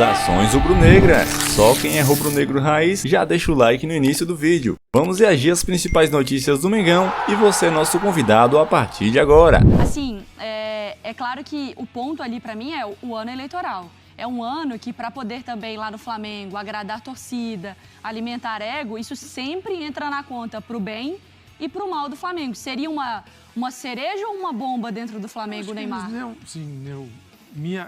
Saudações rubro-negra! Só quem é rubro-negro raiz já deixa o like no início do vídeo. Vamos reagir às principais notícias do Mengão e você é nosso convidado a partir de agora. Assim, é claro que o ponto ali pra mim é o ano eleitoral. É um ano que, para poder também lá no Flamengo agradar a torcida, alimentar ego, isso sempre entra na conta pro bem e pro mal do Flamengo. Seria uma cereja ou uma bomba dentro do Flamengo, Neymar?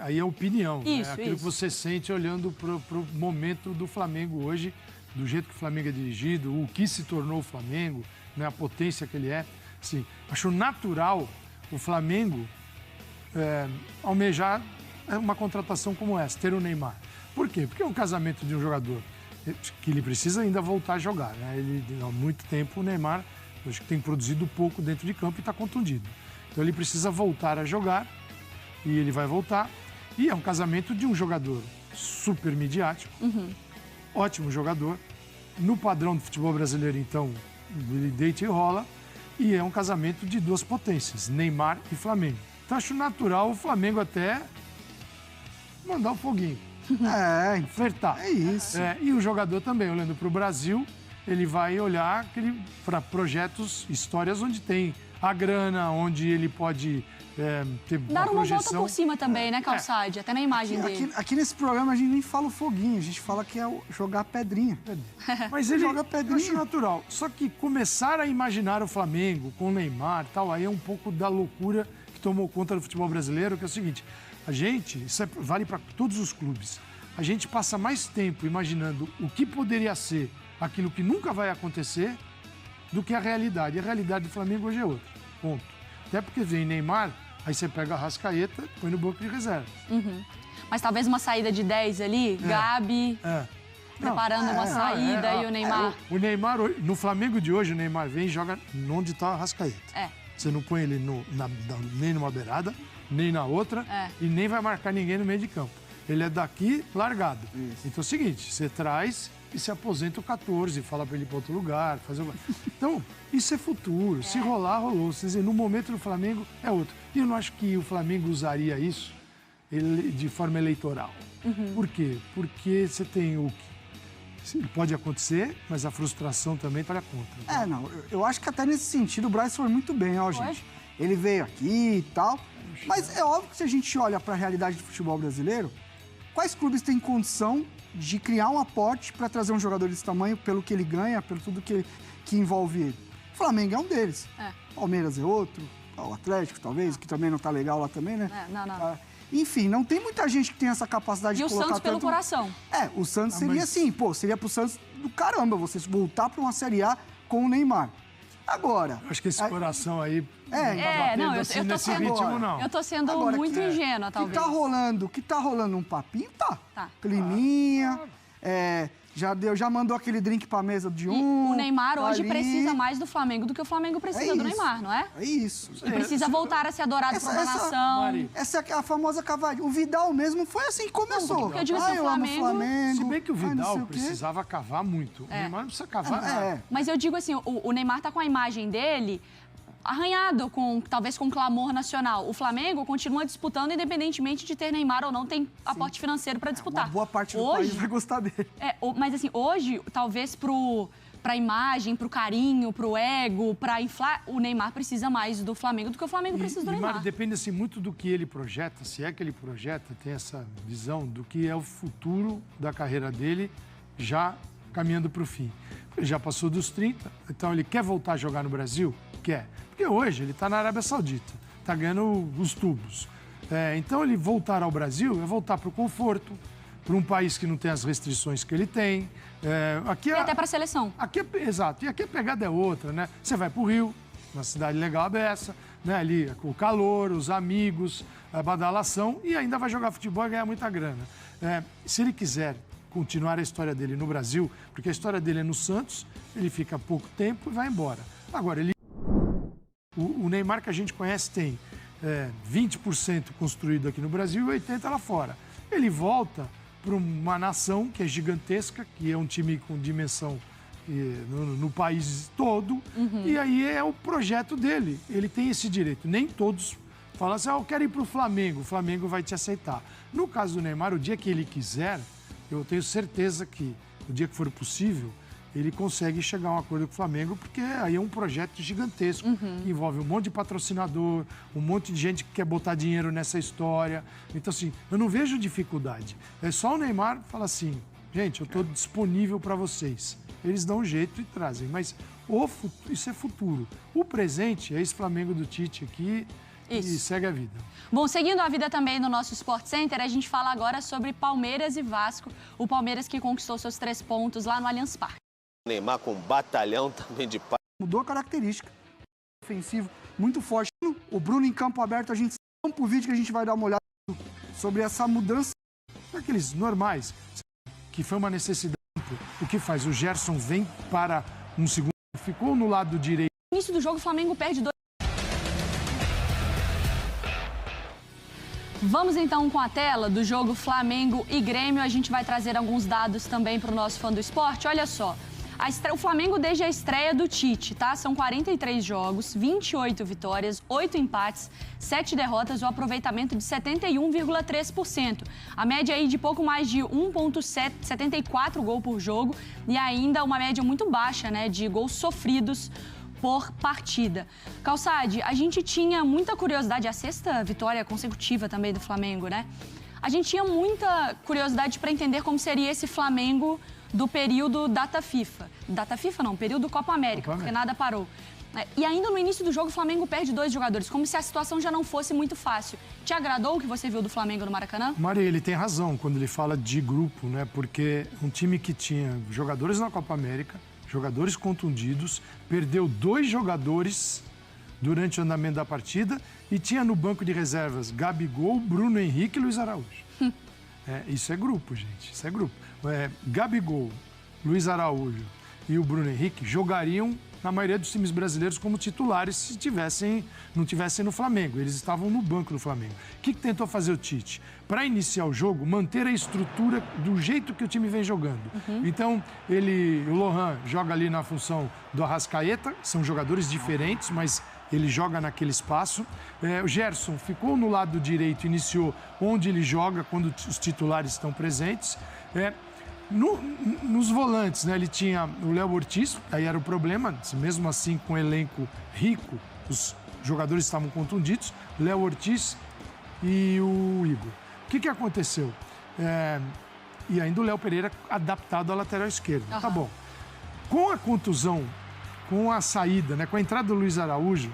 Aí é opinião. Isso, é aquilo que você sente olhando pro momento do Flamengo hoje, do jeito que o Flamengo é dirigido, o que se tornou o Flamengo, né, a potência que ele é. Assim, acho natural o Flamengo almejar uma contratação como essa, ter o Neymar. Por quê? Porque é um casamento de um jogador que ele precisa ainda voltar a jogar, né? Ele, há muito tempo, o Neymar, acho que tem produzido pouco dentro de campo e está contundido. Então ele precisa voltar a jogar e ele vai voltar. E é um casamento de um jogador super midiático, ótimo jogador. No padrão do futebol brasileiro, então, ele deita e rola. E é um casamento de duas potências, Neymar e Flamengo. Então acho natural o Flamengo até mandar um foguinho. Flertar. É isso. E o jogador também, olhando para o Brasil, ele vai olhar para projetos, histórias onde tem a grana, onde ele pode ter Dar uma volta por cima também, né, Calçade? Até na imagem dele. Aqui nesse programa a gente nem fala o foguinho, a gente fala que é jogar pedrinha. Mas ele joga pedrinha. acho natural. Só que começar a imaginar o Flamengo com o Neymar e tal, aí é um pouco da loucura que tomou conta do futebol brasileiro, que é o seguinte, a gente, isso vale para todos os clubes, a gente passa mais tempo imaginando o que poderia ser aquilo que nunca vai acontecer do que a realidade. E a realidade do Flamengo hoje é outra. Ponto. Até porque vem Neymar, aí você pega a Arrascaeta, põe no banco de reserva. Mas talvez uma saída de 10 ali, Gabi, preparando uma saída e o Neymar. O Neymar, no Flamengo de hoje, o Neymar vem e joga onde está a Arrascaeta. Você não põe ele nem numa beirada, nem na outra, e nem vai marcar ninguém no meio de campo. Ele é daqui, largado. Isso. Então é o seguinte, você traz e se aposenta o 14, fala para ele ir para outro lugar, fazer Então, isso é futuro. Se rolar, rolou. Quer dizer, no momento do Flamengo, é outro. E eu não acho que o Flamengo usaria isso de forma eleitoral. Por quê? Porque você tem o que pode acontecer, mas a frustração também está na conta. Não, eu acho que até nesse sentido o Braz foi muito bem, ó, gente. Ele veio aqui e tal, mas é óbvio que se a gente olha para a realidade do futebol brasileiro, quais clubes têm condição de criar um aporte para trazer um jogador desse tamanho, pelo que ele ganha, pelo tudo que envolve ele? O Flamengo é um deles. Palmeiras é outro, o Atlético talvez, que também não tá legal lá também, né? Não. Enfim, não tem muita gente que tem essa capacidade de colocar E o Santos pelo coração. O Santos seria assim, seria pro Santos do caramba, você voltar para uma Série A com o Neymar. Agora... Acho que esse coração aí... eu tô sendo, ritmo, não. Eu tô sendo muito ingênua, talvez. Que tá rolando um papinho, tá. Climinha, já mandou aquele drink pra mesa de um... O Neymar hoje precisa mais do Flamengo do que o Flamengo precisa do Neymar, não é? É isso. E precisa voltar a ser adorado por uma nação. Essa é a famosa cavadinha. O Vidal mesmo foi assim que começou. Eu digo assim, eu amo o Flamengo. Se bem que o Vidal precisava cavar muito. O Neymar não precisa cavar nada. Mas eu digo assim, o Neymar tá com a imagem dele arranhado, talvez com clamor nacional. O Flamengo continua disputando, independentemente de ter Neymar ou não, tem aporte financeiro para disputar. Uma boa parte do país vai gostar dele. Mas assim, hoje, talvez pra imagem, pro carinho, pro ego, pra inflar, o Neymar precisa mais do Flamengo do que o Flamengo precisa do Neymar. Depende assim, muito do que ele projeta, se é que ele projeta, tem essa visão do que é o futuro da carreira dele, já caminhando para o fim. Ele já passou dos 30, então ele quer voltar a jogar no Brasil? Quer. Porque hoje ele está na Arábia Saudita, está ganhando os tubos. Então ele voltar ao Brasil é voltar para o conforto, para um país que não tem as restrições que ele tem. E até para a seleção. Exato. E aqui a pegada é outra, né? Você vai para o Rio, uma cidade legal dessa, né? Ali com o calor, os amigos, a badalação, e ainda vai jogar futebol e ganhar muita grana. Se ele quiser continuar a história dele no Brasil, porque a história dele é no Santos, ele fica pouco tempo e vai embora. Agora, o Neymar que a gente conhece tem 20% construído aqui no Brasil e 80% lá fora. Ele volta para uma nação que é gigantesca, que é um time com dimensão no país todo, e aí é o projeto dele. Ele tem esse direito. Nem todos fala assim, eu quero ir para o Flamengo vai te aceitar. No caso do Neymar, o dia que ele quiser, eu tenho certeza que o dia que for possível, ele consegue chegar a um acordo com o Flamengo, porque aí é um projeto gigantesco, que envolve um monte de patrocinador, um monte de gente que quer botar dinheiro nessa história. Então, assim, eu não vejo dificuldade. É só o Neymar falar assim, gente, eu estou disponível para vocês. Eles dão um jeito e trazem, mas isso é futuro. O presente é esse Flamengo do Tite aqui e segue a vida. Bom, seguindo a vida também no nosso Sport Center, a gente fala agora sobre Palmeiras e Vasco. O Palmeiras que conquistou seus 3 pontos lá no Allianz Parque. Neymar com um batalhão também de paz. Mudou a característica. Ofensivo, muito forte. O Bruno em campo aberto, a gente sabe pro vídeo que a gente vai dar uma olhada sobre essa mudança. Aqueles normais, que foi uma necessidade. O que faz? O Gerson vem para um segundo, ficou no lado direito. No início do jogo, o Flamengo perde 2. Vamos então com a tela do jogo Flamengo e Grêmio. A gente vai trazer alguns dados também para o nosso fã do esporte. Olha só, o Flamengo desde a estreia do Tite, tá? São 43 jogos, 28 vitórias, 8 empates, 7 derrotas, o aproveitamento de 71,3%. A média aí de pouco mais de 1,74 gol por jogo e ainda uma média muito baixa, né, de gols sofridos por partida. Calçade, a gente tinha muita curiosidade, a 6ª vitória consecutiva também do Flamengo, né? A gente tinha muita curiosidade para entender como seria esse Flamengo do período data FIFA. Data FIFA não, período Copa América, porque nada parou. E ainda no início do jogo o Flamengo perde 2 jogadores, como se a situação já não fosse muito fácil. Te agradou o que você viu do Flamengo no Maracanã? Maria, ele tem razão quando ele fala de grupo, né? Porque um time que tinha jogadores na Copa América, jogadores contundidos, perdeu 2 jogadores durante o andamento da partida e tinha no banco de reservas Gabigol, Bruno Henrique e Luiz Araújo. Isso é grupo, gente, isso é grupo. Gabigol, Luiz Araújo e o Bruno Henrique jogariam na maioria dos times brasileiros como titulares se não tivessem no Flamengo. Eles estavam no banco do Flamengo. O que tentou fazer o Tite? Para iniciar o jogo, manter a estrutura do jeito que o time vem jogando. Então, o Lohan joga ali na função do Arrascaeta, são jogadores diferentes, mas ele joga naquele espaço. O Gerson ficou no lado direito, iniciou onde ele joga quando os titulares estão presentes. Nos volantes, né, ele tinha o Léo Ortiz, aí era o problema, mesmo assim com o elenco rico, os jogadores estavam contundidos, Léo Ortiz e o Igor. O que aconteceu? E ainda o Léo Pereira adaptado à lateral esquerda. Tá bom. Com a contusão, com a saída, né, com a entrada do Luiz Araújo,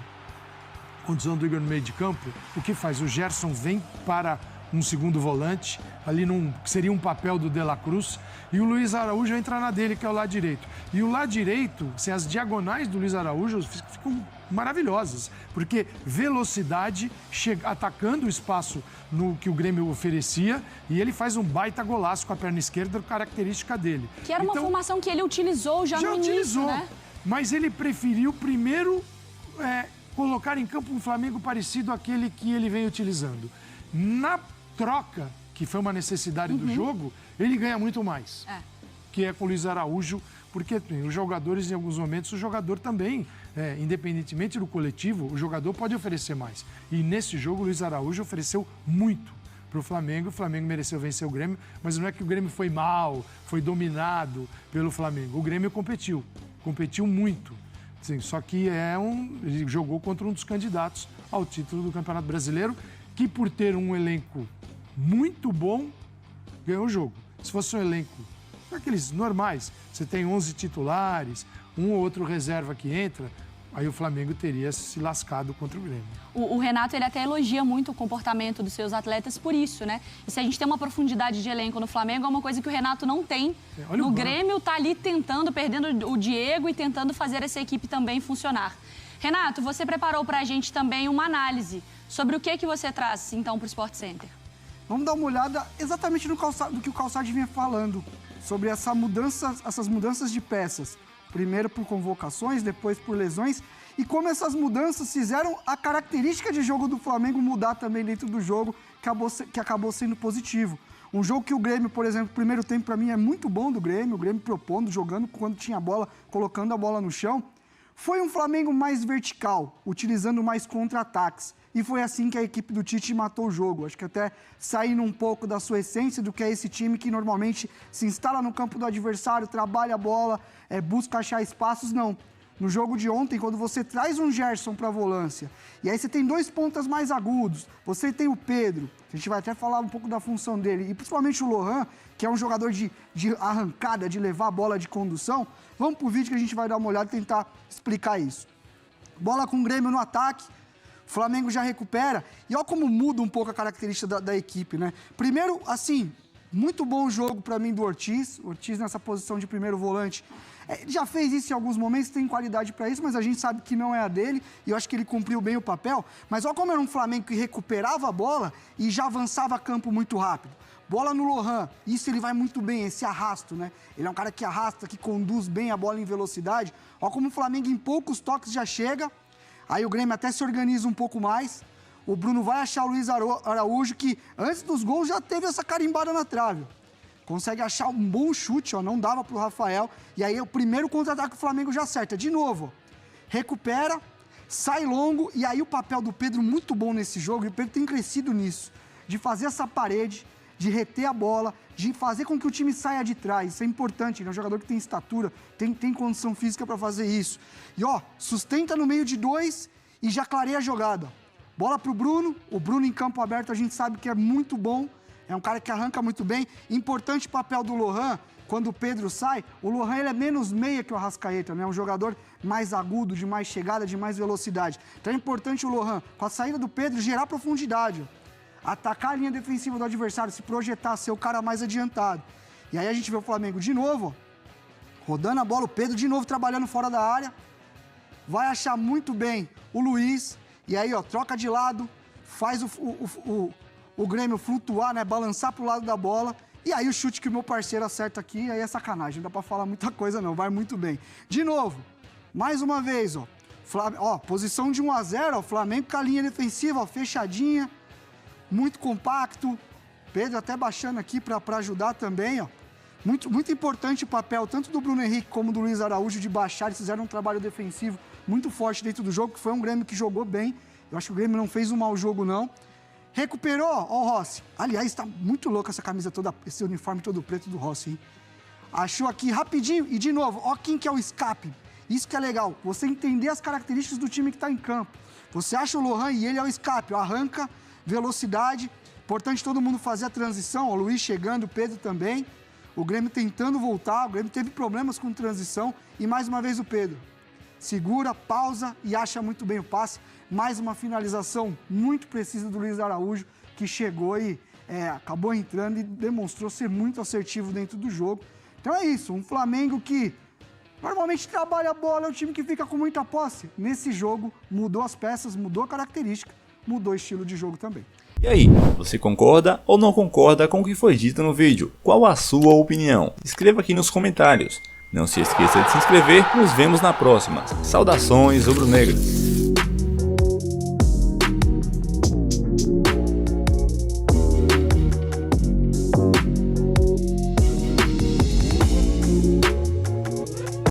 contusão do Igor no meio de campo, o que faz? O Gerson vem para um segundo volante, ali que seria um papel do De La Cruz, e o Luiz Araújo entra na dele, que é o lado direito. E o lado direito, assim, as diagonais do Luiz Araújo ficam maravilhosas, porque velocidade, atacando o espaço no que o Grêmio oferecia, e ele faz um baita golaço com a perna esquerda, característica dele. Que era uma formação que ele utilizou já no início, né? Mas ele preferiu primeiro colocar em campo um Flamengo parecido àquele que ele vem utilizando. Na troca, que foi uma necessidade do jogo, ele ganha muito mais. Que é com o Luiz Araújo, porque os jogadores, em alguns momentos, o jogador também, independentemente do coletivo, o jogador pode oferecer mais. E nesse jogo, o Luiz Araújo ofereceu muito para o Flamengo mereceu vencer o Grêmio, mas não é que o Grêmio foi mal, foi dominado pelo Flamengo. O Grêmio competiu muito. Sim, só que ele jogou contra um dos candidatos ao título do Campeonato Brasileiro, que por ter um elenco muito bom, ganhou o jogo. Se fosse um elenco daqueles normais, você tem 11 titulares, um ou outro reserva que entra, aí o Flamengo teria se lascado contra o Grêmio. O Renato, ele até elogia muito o comportamento dos seus atletas por isso, né? E se a gente tem uma profundidade de elenco no Flamengo, é uma coisa que o Renato não tem. No Grêmio, tá ali perdendo o Diego e tentando fazer essa equipe também funcionar. Renato, você preparou pra gente também uma análise sobre o que você traz, então, pro Sport Center. Vamos dar uma olhada exatamente no que o Calçade vinha falando, sobre essas mudanças de peças. Primeiro por convocações, depois por lesões. E como essas mudanças fizeram a característica de jogo do Flamengo mudar também dentro do jogo, que acabou sendo positivo. Um jogo que o Grêmio, por exemplo, o primeiro tempo para mim é muito bom do Grêmio, o Grêmio propondo, jogando quando tinha a bola, colocando a bola no chão. Foi um Flamengo mais vertical, utilizando mais contra-ataques. e foi assim que a equipe do Tite matou o jogo. Acho que até saindo um pouco da sua essência do que é esse time que normalmente se instala no campo do adversário, trabalha a bola, busca achar espaços, não. No jogo de ontem, quando você traz um Gerson para a volância, e aí você tem 2 pontas mais agudos, você tem o Pedro, a gente vai até falar um pouco da função dele, e principalmente o Lohan, que é um jogador de arrancada, de levar a bola de condução. Vamos pro vídeo que a gente vai dar uma olhada e tentar explicar isso. Bola com o Grêmio no ataque, o Flamengo já recupera, e olha como muda um pouco a característica da equipe, né? Primeiro, assim, muito bom jogo para mim do Ortiz nessa posição de primeiro volante. Ele já fez isso em alguns momentos, tem qualidade para isso, mas a gente sabe que não é a dele, e eu acho que ele cumpriu bem o papel. Mas olha como era um Flamengo que recuperava a bola e já avançava a campo muito rápido. Bola no Lohan, isso ele vai muito bem, esse arrasto, né? Ele é um cara que arrasta, que conduz bem a bola em velocidade. Olha como o Flamengo em poucos toques já chega, aí o Grêmio até se organiza um pouco mais. O Bruno vai achar o Luiz Araújo, que antes dos gols já teve essa carimbada na trave. Consegue achar um bom chute, ó, não dava pro Rafael. E aí o primeiro contra-ataque do Flamengo já acerta. De novo, ó, recupera, sai longo. E aí o papel do Pedro muito bom nesse jogo. E o Pedro tem crescido nisso. De fazer essa parede, de reter a bola, de fazer com que o time saia de trás. Isso é importante, ele é um jogador que tem estatura, tem condição física para fazer isso. E ó, sustenta no meio de 2 e já clareia a jogada. Bola pro Bruno, o Bruno em campo aberto a gente sabe que é muito bom. É um cara que arranca muito bem. Importante papel do Lohan, quando o Pedro sai. O Lohan ele é menos meia que o Arrascaeta, né? Um jogador mais agudo, de mais chegada, de mais velocidade. Então é importante o Lohan, com a saída do Pedro, gerar profundidade. Ó. Atacar a linha defensiva do adversário, se projetar, ser o cara mais adiantado. E aí a gente vê o Flamengo de novo, ó, rodando a bola, o Pedro de novo trabalhando fora da área. Vai achar muito bem o Luiz. E aí, ó, troca de lado, faz o Grêmio flutuar, né? Balançar pro lado da bola. E aí o chute que o meu parceiro acerta aqui, aí é sacanagem. Não dá pra falar muita coisa não, vai muito bem. De novo, mais uma vez, ó. Posição de 1-0, ó. Flamengo com a linha defensiva, ó, fechadinha. Muito compacto. Pedro até baixando aqui pra ajudar também, ó. Muito importante o papel, tanto do Bruno Henrique como do Luiz Araújo, de baixar. Eles fizeram um trabalho defensivo muito forte dentro do jogo, que foi um Grêmio que jogou bem. Eu acho que o Grêmio não fez um mau jogo, não. Recuperou, ó o Rossi. Aliás, tá muito louco essa camisa toda, esse uniforme todo preto do Rossi, hein? Achou aqui rapidinho e de novo, ó quem que é o escape. Isso que é legal, você entender as características do time que tá em campo. Você acha o Lohan e ele é o escape, ó, arranca, velocidade. Importante todo mundo fazer a transição, ó, o Luiz chegando, o Pedro também. O Grêmio tentando voltar, o Grêmio teve problemas com transição e mais uma vez o Pedro. Segura, pausa e acha muito bem o passe. Mais uma finalização muito precisa do Luiz Araújo, que chegou e acabou entrando e demonstrou ser muito assertivo dentro do jogo. Então é isso, um Flamengo que normalmente trabalha a bola, é o time que fica com muita posse. Nesse jogo mudou as peças, mudou a característica, mudou o estilo de jogo também. E aí, você concorda ou não concorda com o que foi dito no vídeo? Qual a sua opinião? Escreva aqui nos comentários. Não se esqueça de se inscrever, nos vemos na próxima. Saudações rubro-negras!